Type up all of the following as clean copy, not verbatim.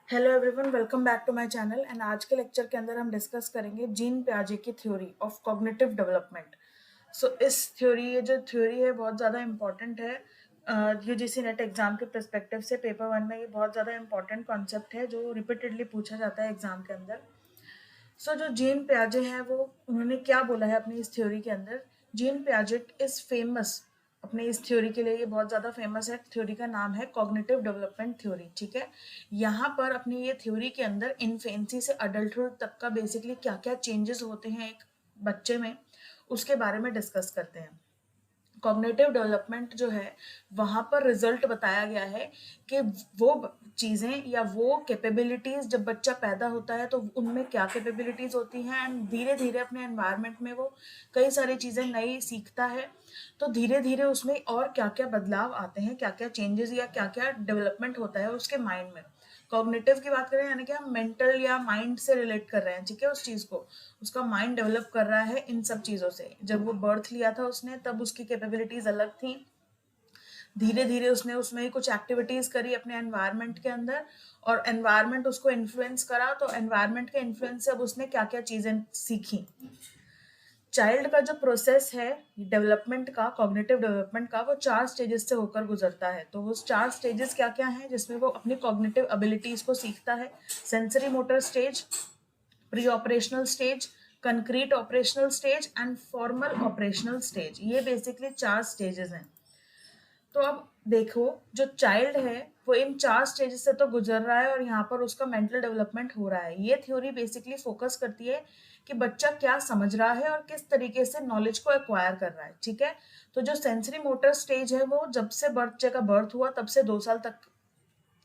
Hello everyone, welcome back to my channel. And आज के lecture के अंदर हम डिस्कस करेंगे जीन पियाजे की थ्योरी ऑफ कॉग्निटिव डेवलपमेंट। इस थ्योरी ये जो थ्योरी है बहुत ज़्यादा इम्पॉर्टेंट है। यूजीसी नेट एग्जाम के पर्सपेक्टिव से पेपर वन में ये बहुत ज़्यादा इम्पॉर्टेंट कॉन्सेप्ट है जो रिपीटेडली पूछा जाता है एग्जाम के अंदर। जो जीन पियाजे हैं वो उन्होंने क्या बोला है अपनी इस थ्योरी के अंदर। जीन पियाजे इज फेमस अपने इस थ्योरी के लिए, ये बहुत ज़्यादा फेमस है। थ्योरी का नाम है कॉग्निटिव डेवलपमेंट थ्योरी। ठीक है, यहाँ पर अपनी ये थ्योरी के अंदर इन्फेंसी से अडल्टहुड तक का बेसिकली क्या क्या चेंजेस होते हैं एक बच्चे में, उसके बारे में डिस्कस करते हैं। कॉग्निटिव डेवलपमेंट जो है वहाँ पर रिजल्ट बताया गया है कि वो चीज़ें या वो कैपेबिलिटीज़ जब बच्चा पैदा होता है तो उनमें क्या कैपेबिलिटीज़ होती हैं, एंड धीरे धीरे अपने एनवायरनमेंट में वो कई सारी चीज़ें नई सीखता है। तो धीरे धीरे उसमें और क्या क्या बदलाव आते हैं, क्या क्या चेंजेस या क्या क्या डेवलपमेंट होता है उसके माइंड में। कॉग्निटिव की बात करें यानी कि हम मेंटल या माइंड से रिलेट कर रहे हैं, ठीक है, उस चीज़ को। उसका माइंड डेवलप कर रहा है इन सब चीज़ों से। जब वो बर्थ लिया था उसने तब उसकी कैपेबिलिटीज अलग थी। धीरे धीरे उसने उसमें ही कुछ एक्टिविटीज करी अपने एनवायरनमेंट के अंदर, और एनवायरनमेंट उसको इन्फ्लुएंस करा, तो एनवायरनमेंट के इन्फ्लुएंस से अब उसने क्या क्या चीजें सीखी। चाइल्ड का जो प्रोसेस है डेवलपमेंट का, कॉग्निटिव डेवलपमेंट का, वो 4 स्टेजेस से होकर गुजरता है। तो वो 4 स्टेजेस क्या क्या हैं जिसमें वो अपनी कॉग्निटिव एबिलिटीज को सीखता है। Sensory motor stage, pre operational stage, concrete operational stage and formal operational stage. ये बेसिकली 4 स्टेजेस हैं। तो अब देखो, जो चाइल्ड है वो इन 4 स्टेजेस से तो गुजर रहा है और यहाँ पर उसका मेंटल डेवलपमेंट हो रहा है। ये थ्योरी बेसिकली फोकस करती है कि बच्चा क्या समझ रहा है और किस तरीके से नॉलेज को एक्वायर कर रहा है। ठीक है, तो जो सेंसरी मोटर स्टेज है वो जब से बच्चे का बर्थ हुआ तब से 2 साल तक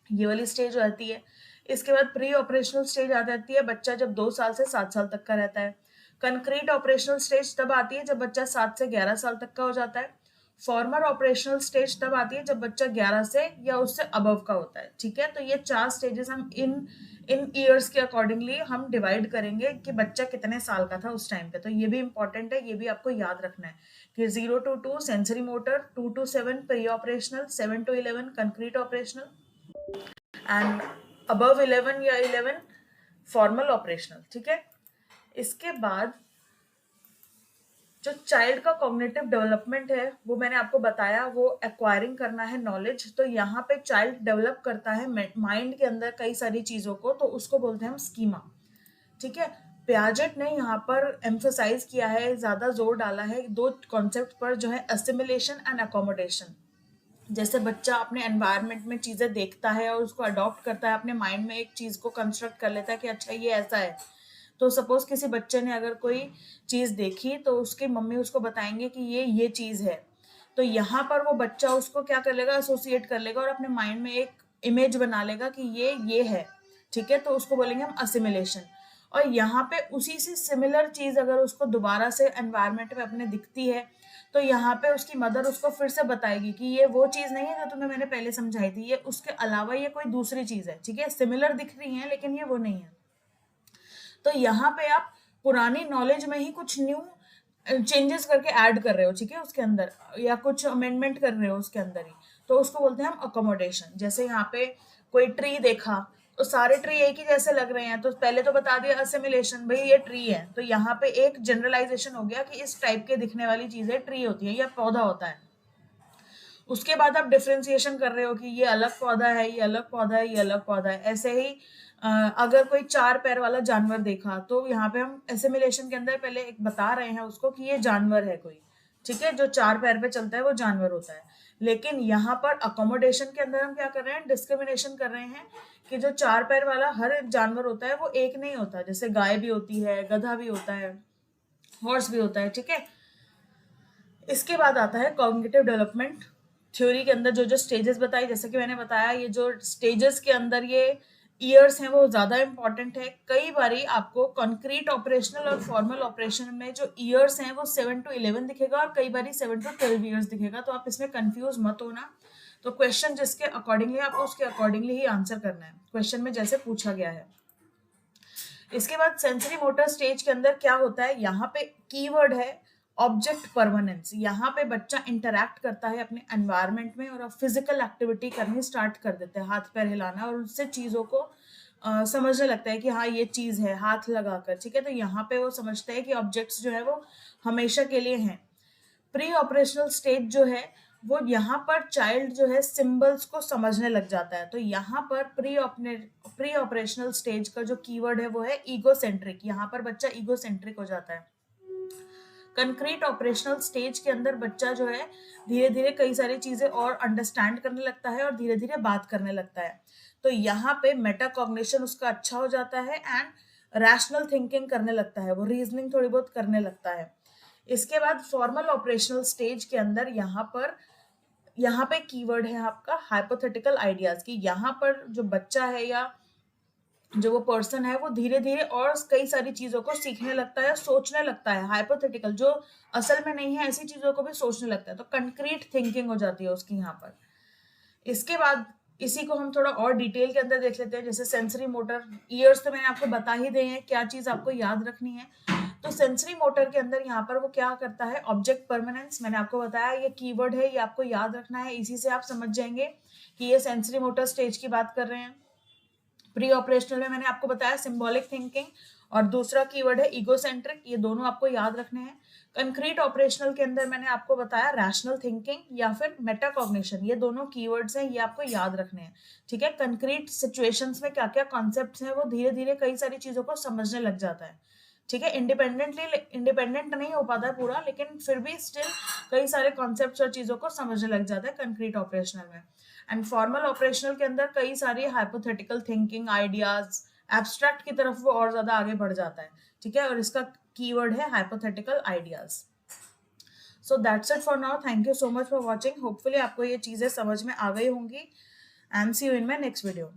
ये वाली स्टेज रहती है। इसके बाद प्री ऑपरेशनल स्टेज आ जाती है बच्चा जब 2 साल से 7 साल तक का रहता है। कंक्रीट ऑपरेशनल स्टेज तब आती है जब बच्चा 7 से 11 साल तक का हो जाता है। फॉर्मल ऑपरेशनल स्टेज तब आती है जब बच्चा 11 से या उससे अबव का होता है। ठीक है, तो ये 4 स्टेजेस हम इन इन ईयर्स के अकॉर्डिंगली हम डिवाइड करेंगे कि बच्चा कितने साल का था उस टाइम पे। तो ये भी इंपॉर्टेंट है, ये भी आपको याद रखना है कि 0 to 2 sensory motor, 2 to 7 pre operational, 7 to 11 concrete operational and above 11 या 11 फॉर्मल ऑपरेशनल। ठीक है, इसके बाद जो चाइल्ड का कॉग्निटिव डेवलपमेंट है वो मैंने आपको बताया, वो एक्वायरिंग करना है नॉलेज। तो यहाँ पे चाइल्ड डेवलप करता है माइंड के अंदर कई सारी चीजों को, तो उसको बोलते हैं हम स्कीमा। ठीक है, पियाजेट ने यहाँ पर एम्फोसाइज किया है, ज्यादा जोर डाला है 2 कॉन्सेप्ट पर, जो है असिमिलेशन एंड अकोमोडेशन। जैसे बच्चा अपने एनवायरनमेंट में चीजें देखता है और उसको अडॉप्ट करता है, अपने माइंड में एक चीज को कंस्ट्रक्ट कर लेता है कि अच्छा ये ऐसा है। तो सपोज किसी बच्चे ने अगर कोई चीज देखी तो उसकी मम्मी उसको बताएंगे कि ये चीज है, तो यहाँ पर वो बच्चा उसको क्या कर लेगा, एसोसिएट कर लेगा और अपने माइंड में एक इमेज बना लेगा कि ये है। ठीक है, तो उसको बोलेंगे हम असिमिलेशन। और यहाँ पे उसी से सिमिलर चीज अगर उसको दोबारा से एनवायरनमेंट में अपने दिखती है तो यहाँ पे उसकी मदर उसको फिर से बताएगी कि ये वो चीज नहीं है जो तुम्हें मैंने पहले समझाई थी, ये उसके अलावा ये कोई दूसरी चीज है। ठीक है, सिमिलर दिख रही है लेकिन ये वो नहीं है। तो यहाँ पे आप पुरानी नॉलेज में ही कुछ न्यू चेंजेस करके ऐड कर रहे हो, ठीक है, उसके अंदर, या कुछ अमेंडमेंट कर रहे हो उसके अंदर ही, तो उसको बोलते हैं हम अकोमोडेशन। जैसे यहाँ पे कोई ट्री देखा तो सारे ट्री एक ही जैसे लग रहे हैं, तो पहले तो बता दिया असिमिलेशन, भाई ये ट्री है, तो यहाँ पे एक जनरलाइजेशन हो गया कि इस टाइप के दिखने वाली चीजें ट्री होती है या पौधा होता है। उसके बाद आप डिफ्रेंसिएशन कर रहे हो कि ये अलग पौधा है, ये अलग पौधा है, ये अलग पौधा है। ऐसे ही अगर कोई 4 पैर वाला जानवर देखा तो यहाँ पे हम एसिमिलेशन के अंदर पहले एक बता रहे हैं उसको कि ये जानवर है कोई। ठीक है, जो 4 पैर पे चलता है वो जानवर होता है। लेकिन यहाँ पर अकोमोडेशन के अंदर हम क्या कर रहे हैं, डिस्क्रिमिनेशन कर रहे हैं कि जो 4 पैर वाला हर एक जानवर होता है वो एक नहीं होता। जैसे गाय भी होती है, गधा भी होता है, हॉर्स भी होता है। ठीक है, इसके बाद आता है कॉग्निटिव डेवलपमेंट थ्योरी के अंदर जो जो स्टेजेस बताई। जैसे कि मैंने बताया, ये जो स्टेजेस के अंदर ये ईयर्स हैं वो ज्यादा इंपॉर्टेंट है। कई बारी आपको कंक्रीट ऑपरेशनल और फॉर्मल ऑपरेशन में जो ईयर्स हैं वो 7 to 11 दिखेगा और कई बारी 7 to 12 ईयर्स दिखेगा, तो आप इसमें कंफ्यूज मत होना। तो क्वेश्चन जिसके अकॉर्डिंगली आपको उसके अकॉर्डिंगली ही आंसर करना है, क्वेश्चन में जैसे पूछा गया है। इसके बाद सेंसरी मोटर स्टेज के अंदर क्या होता है, यहाँ पे कीवर्ड है ऑब्जेक्ट परमानेंस, यहाँ पे बच्चा इंटरैक्ट करता है अपने एनवायरनमेंट में और फिजिकल एक्टिविटी करनी स्टार्ट कर देते हैं, हाथ पैर हिलाना, और उससे चीज़ों को समझने लगता है कि हाँ ये चीज़ है, हाथ लगाकर, ठीक है। तो यहाँ पे वो समझता है कि ऑब्जेक्ट्स जो है वो हमेशा के लिए हैं। प्री ऑपरेशनल स्टेज जो है वो यहाँ पर चाइल्ड जो है सिंबल्स को समझने लग जाता है। तो यहाँ पर प्री ऑपरेशनल स्टेज का जो कीवर्ड है वो है ईगोसेंट्रिक, यहाँ पर बच्चा ईगोसेंट्रिक हो जाता है। कंक्रीट ऑपरेशनल स्टेज के अंदर बच्चा जो है धीरे धीरे कई सारी चीजें और अंडरस्टैंड करने लगता है और धीरे धीरे बात करने लगता है। तो यहाँ पे मेटाकॉग्निशन उसका अच्छा हो जाता है एंड रैशनल थिंकिंग करने लगता है, वो रीजनिंग थोड़ी बहुत करने लगता है। इसके बाद फॉर्मल ऑपरेशनल स्टेज के अंदर यहाँ पे कीवर्ड है आपका हाइपोथेटिकल आइडियाज, की यहाँ पर जो बच्चा है या जो वो पर्सन है वो धीरे धीरे और कई सारी चीजों को सीखने लगता है, सोचने लगता है, हाइपोथेटिकल जो असल में नहीं है ऐसी चीजों को भी सोचने लगता है। तो कंक्रीट थिंकिंग हो जाती है उसकी यहाँ पर। इसके बाद इसी को हम थोड़ा और डिटेल के अंदर देख लेते हैं, जैसे सेंसरी मोटर। ईयर्स तो मैंने आपको बता ही दिए हैं, क्या चीज आपको याद रखनी है। तो सेंसरी मोटर के अंदर यहाँ पर वो क्या करता है, ऑब्जेक्ट परमानेंस, मैंने आपको बताया ये कीवर्ड है, ये आपको याद रखना है, इसी से आप समझ जाएंगे कि ये सेंसरी मोटर स्टेज की बात कर रहे हैं। प्री ऑपरेशनल में मैंने आपको बताया सिंबॉलिक थिंकिंग, और दूसरा कीवर्ड है ईगोसेंट्रिक, ये दोनों आपको याद रखने हैं। कंक्रीट ऑपरेशनल के अंदर मैंने आपको बताया रैशनल थिंकिंग या फिर मेटाकॉग्निशन, ये दोनों कीवर्ड्स हैं, ये आपको याद रखने हैं, ठीक है। कंक्रीट सिचुएशंस में क्या क्या कॉन्सेप्ट्स हैं वो धीरे धीरे कई सारी चीजों को समझने लग जाता है, ठीक है। इंडिपेंडेंट नहीं हो पाता है पूरा, लेकिन फिर भी स्टिल कई सारे कॉन्सेप्ट्स और चीजों को समझने लग जाता है कंक्रीट ऑपरेशनल में। एंड फॉर्मल ऑपरेशनल के अंदर कई सारी हाइपोथेटिकल थिंकिंग, आइडियाज, एब्स्ट्रैक्ट की तरफ वो और ज्यादा आगे बढ़ जाता है, ठीक है। और इसका कीवर्ड है hypothetical ideas. So that's it for now, thank you so much for watching. Hopefully आपको ये चीजें समझ में आ गई होंगी and see you in my next video.